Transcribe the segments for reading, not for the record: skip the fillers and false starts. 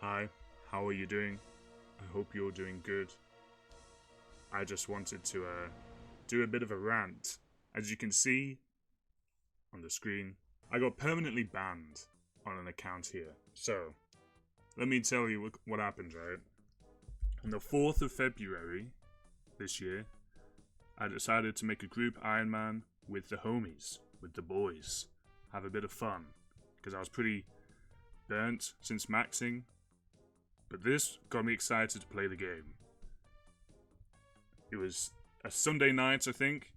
Hi, how are you doing? I hope you're doing good. I just wanted to do a bit of a rant. As you can see on the screen, I got permanently banned on an account here. So, let me tell you what happened, right? On the 4th of February this year, I decided to make a group Iron Man with the homies, with the boys. Have a bit of fun. Because I was pretty burnt since maxing. But this got me excited to play the game. It was a Sunday night, I think.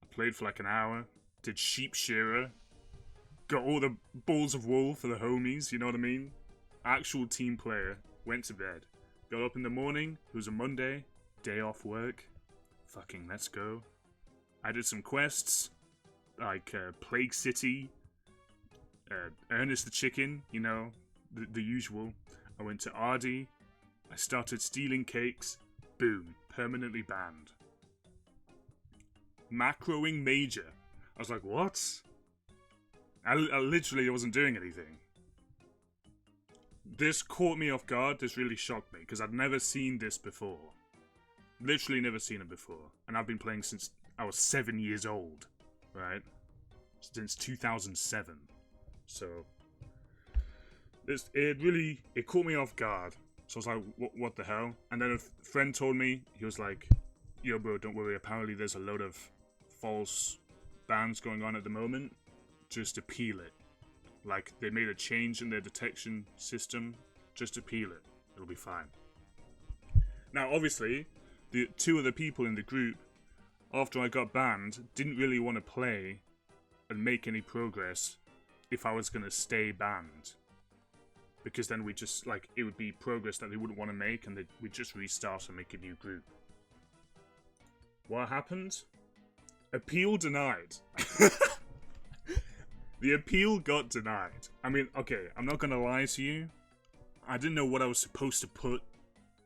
I played for like an hour. Did sheep shearer. Got all the balls of wool for the homies, you know what I mean? Actual team player. Went to bed. Got up in the morning. It was a Monday. Day off work. Fucking let's go. I did some quests. Like Plague City. Ernest the Chicken, you know. The usual. I went to Ardy. I started stealing cakes. Boom. Permanently banned. Macroing major. I was like, what? I literally wasn't doing anything. This caught me off guard. This really shocked me because I'd never seen this before. Literally never seen it before. And I've been playing since I was 7 years old. Right? Since 2007. So it caught me off guard. So I was like, what the hell? And then a friend told me, he was like, yo bro, don't worry, apparently there's a load of false bans going on at the moment. Just appeal it. Like, they made a change in their detection system. Just appeal it. It'll be fine. Now, obviously, the two other people in the group, after I got banned, didn't really want to play and make any progress if I was going to stay banned. Because then we just, like, it would be progress that they wouldn't want to make, and we'd just restart and make a new group. What happened? Appeal denied. The appeal got denied. I mean, okay, I'm not going to lie to you. I didn't know what I was supposed to put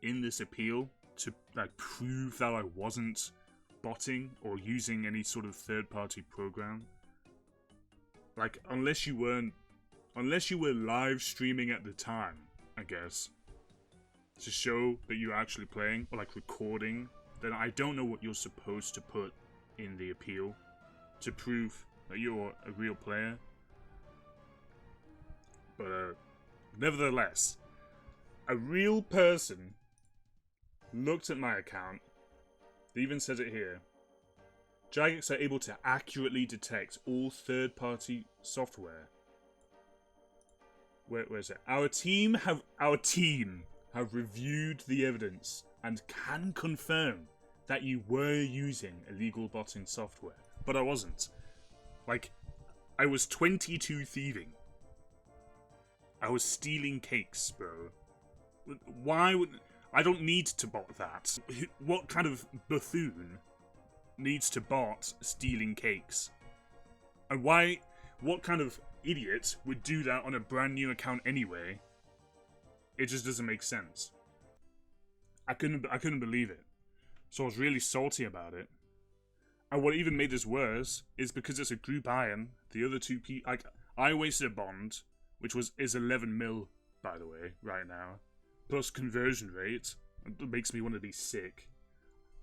in this appeal to, like, prove that I wasn't botting or using any sort of third-party program. Like, unless you were live streaming at the time, I guess, to show that you're actually playing, or like recording, then I don't know what you're supposed to put in the appeal to prove that you're a real player. But nevertheless, a real person looked at my account. They even says it here. Jagex are able to accurately detect all third-party software. Where is it? Our team have reviewed the evidence and can confirm that you were using illegal botting software. But I wasn't. Like, I was 22 thieving. I was stealing cakes, bro. Why would... I don't need to bot that. What kind of buffoon needs to bot stealing cakes? And why... What kind of idiot would do that on a brand new account anyway? It just doesn't make sense. I couldn't believe it. So I was really salty about it. And what even made this worse is because it's a group iron, the other two people, like, I wasted a bond, which is 11 mil, by the way, right now, plus conversion rate. It makes me want to be sick.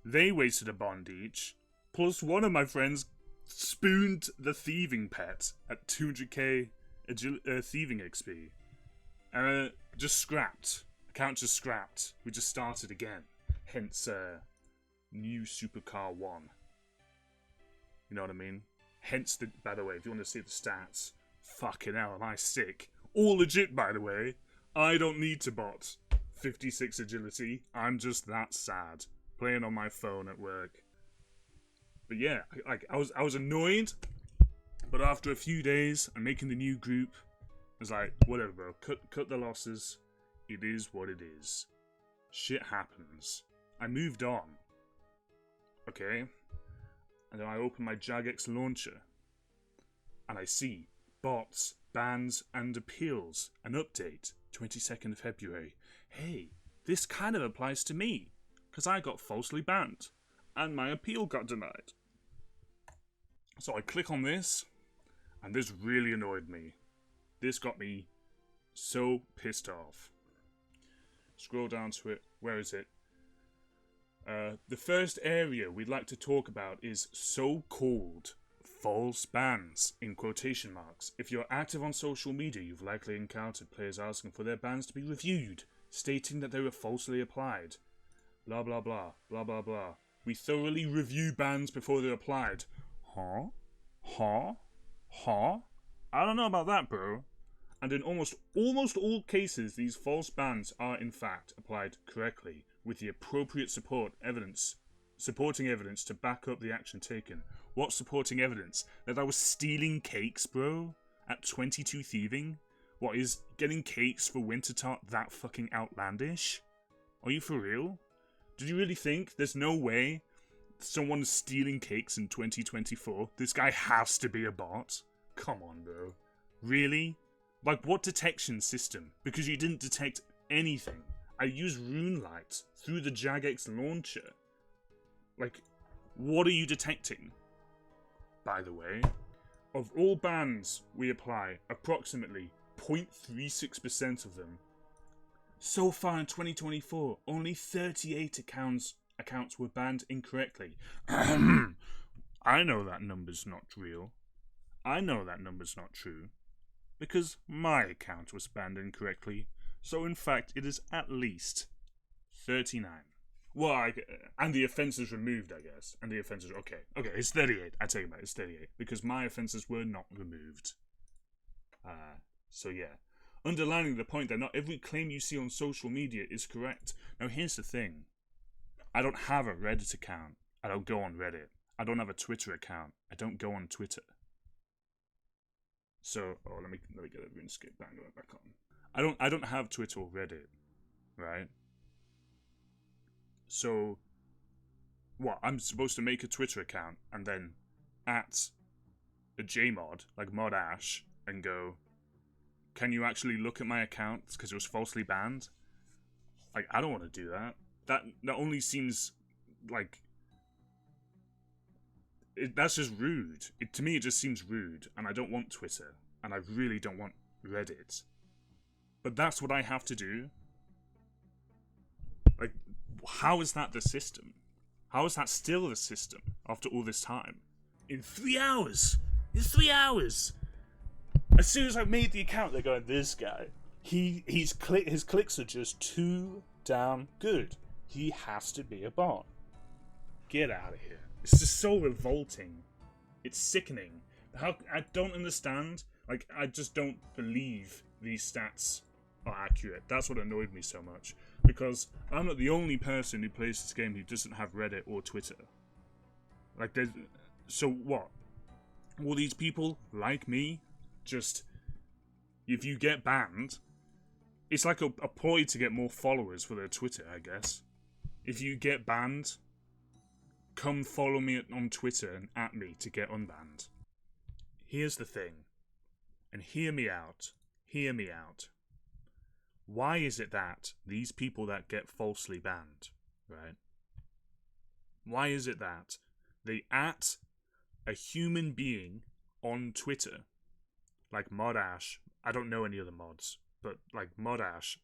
They wasted a bond each, plus one of my friends spooned the thieving pet at 200k thieving XP. Just scrapped. Account just scrapped. We just started again. Hence, new supercar 1. You know what I mean? Hence, by the way, if you want to see the stats, fucking hell, am I sick? All legit, by the way. I don't need to bot 56 agility. I'm just that sad. Playing on my phone at work. But yeah, I was annoyed. But after a few days and making the new group, I was like, whatever, bro. Cut the losses. It is what it is. Shit happens. I moved on. Okay? And then I open my Jagex launcher. And I see bots, bans, and appeals. An update. 22nd February. Hey, this kind of applies to me. Because I got falsely banned. And my appeal got denied. So I click on this. And this really annoyed me. This got me so pissed off. Scroll down to it. Where is it? The first area we'd like to talk about is so-called false bans, in quotation marks. If you're active on social media, you've likely encountered players asking for their bans to be reviewed, stating that they were falsely applied. Blah blah blah, blah blah blah. We thoroughly review bans before they're applied. Huh? I don't know about that, bro. And in almost all cases, these false bans are in fact applied correctly, with the appropriate supporting evidence to back up the action taken. What supporting evidence? That I was stealing cakes, bro? At 22 thieving? What, is getting cakes for winter tart that fucking outlandish? Are you for real? Did you really think there's no way someone's stealing cakes in 2024? This guy has to be a bot? Come on, bro. Really? Like, what detection system? Because you didn't detect anything. I used RuneLight through the Jagex launcher. Like, what are you detecting? By the way, of all bans we apply, approximately 0.36% of them. So far in 2024, only 38 accounts were banned incorrectly. I know that number's not real. I know that number's not true. Because my account was banned incorrectly. So in fact, it is at least 39. Well, and the offences removed, I guess. And the offences, okay, it's 38. I take it back, it's 38. Because my offences were not removed. So yeah. Underlining the point that not every claim you see on social media is correct. Now here's the thing. I don't have a Reddit account. I don't go on Reddit. I don't have a Twitter account. I don't go on Twitter. So, let me get a RuneScape banger back on. I don't have Twitter or Reddit, right? So, what? I'm supposed to make a Twitter account and then at a JMod, like Mod Ash, and go, can you actually look at my account because it was falsely banned? Like, I don't want to do that. That only seems like that's just rude. To me, it just seems rude, and I don't want Twitter, and I really don't want Reddit. But that's what I have to do. Like, how is that the system? How is that still the system after all this time? In 3 hours! In 3 hours! As soon as I made the account, they're going, this guy, his clicks are just too damn good. He has to be a bot. Get out of here. It's just so revolting. It's sickening. I don't understand. Like, I just don't believe these stats are accurate. That's what annoyed me so much. Because I'm not the only person who plays this game who doesn't have Reddit or Twitter. Like, so what? All these people, like me, just, if you get banned, it's like a ploy to get more followers for their Twitter, I guess. If you get banned, come follow me on Twitter and at me to get unbanned. Here's the thing, and hear me out. Why is it that these people that get falsely banned, right? Why is it that they at a human being on Twitter, like Mod Ash? I don't know any other mods, but like Mod Ash.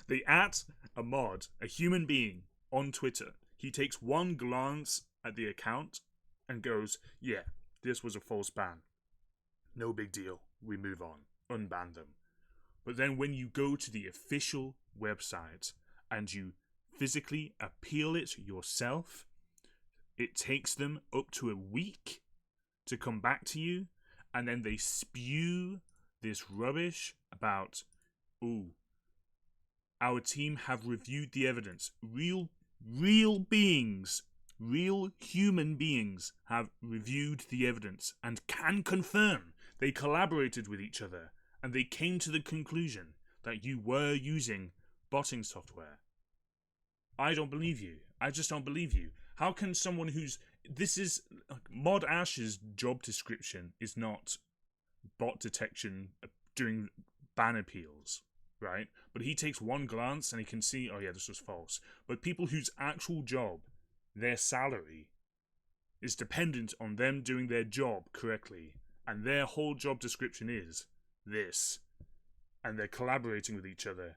They at a human being on Twitter. He takes one glance at the account and goes, yeah, this was a false ban. No big deal. We move on. Unban them. But then when you go to the official website and you physically appeal it yourself, it takes them up to a week to come back to you, and then they spew this rubbish about, ooh, our team have reviewed the evidence. Real beings, real human beings have reviewed the evidence and can confirm they collaborated with each other and they came to the conclusion that you were using botting software. I don't believe you. I just don't believe you. How can someone Mod Ash's job description is not bot detection during ban appeals, right? But he takes one glance and he can see, oh yeah, this was false. But people whose actual job, their salary, is dependent on them doing their job correctly, and their whole job description is this, and they're collaborating with each other,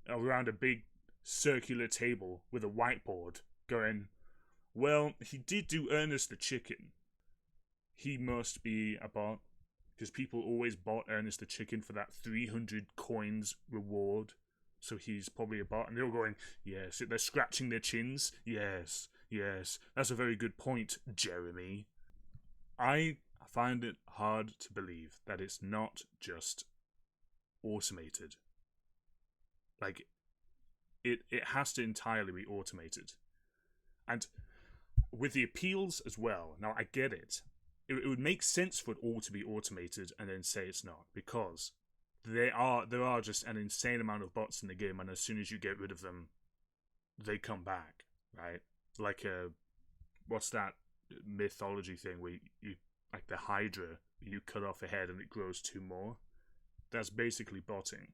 around a big circular table with a whiteboard going, well, he did do Ernest the Chicken. He must be a bot. Because people always bought Ernest the Chicken for that 300 coins reward. So he's probably a bot. And they're all going, yes. They're scratching their chins. Yes, yes. That's a very good point, Jeremy. I find it hard to believe that it's not just automated. Like, it has to entirely be automated. And with the appeals as well, now I get it. It would make sense for it all to be automated and then say it's not, because there are just an insane amount of bots in the game, and as soon as you get rid of them, they come back, right? Like what's that mythology thing where you like the Hydra, you cut off a head and it grows two more? That's basically botting.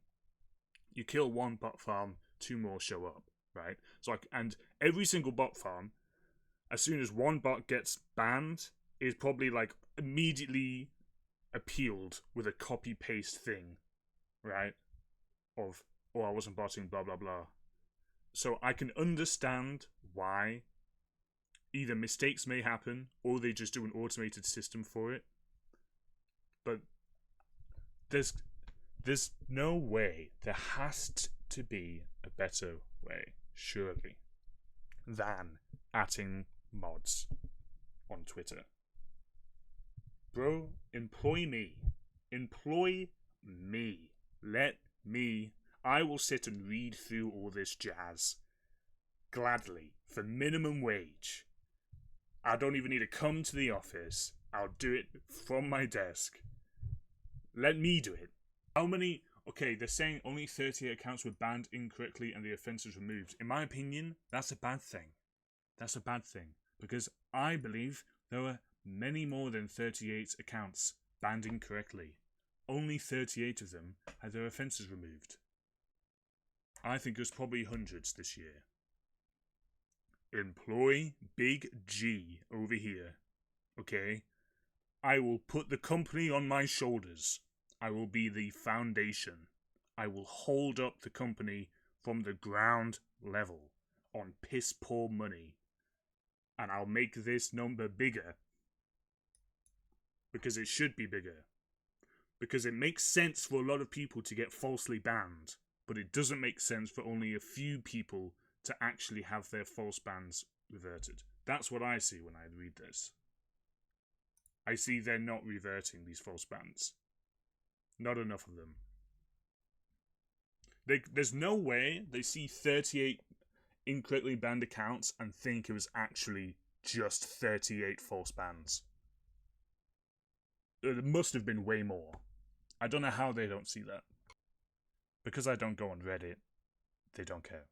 You kill one bot farm, two more show up, right? So like, and every single bot farm, as soon as one bot gets banned, is probably like immediately appealed with a copy paste thing, right? Of, oh, I wasn't botting, blah blah blah. So I can understand why either mistakes may happen or they just do an automated system for it. But there's no way, there has to be a better way, surely, than atting mods on Twitter. Bro, employ me. Employ me. Let me. I will sit and read through all this jazz. Gladly. For minimum wage. I don't even need to come to the office. I'll do it from my desk. Let me do it. How many... Okay, they're saying only 38 accounts were banned incorrectly and the offences removed. In my opinion, that's a bad thing. That's a bad thing. Because I believe there were many more than 38 accounts banned incorrectly. Only 38 of them had their offences removed. I think it was probably hundreds this year. Employ Big G over here. Okay? I will put the company on my shoulders. I will be the foundation. I will hold up the company from the ground level on piss poor money. And I'll make this number bigger. Because it should be bigger. Because it makes sense for a lot of people to get falsely banned, but it doesn't make sense for only a few people to actually have their false bans reverted. That's what I see when I read this. I see they're not reverting these false bans. Not enough of them. There's no way they see 38 incorrectly banned accounts and think it was actually just 38 false bans. There must have been way more. I don't know how they don't see that. Because I don't go on Reddit, they don't care.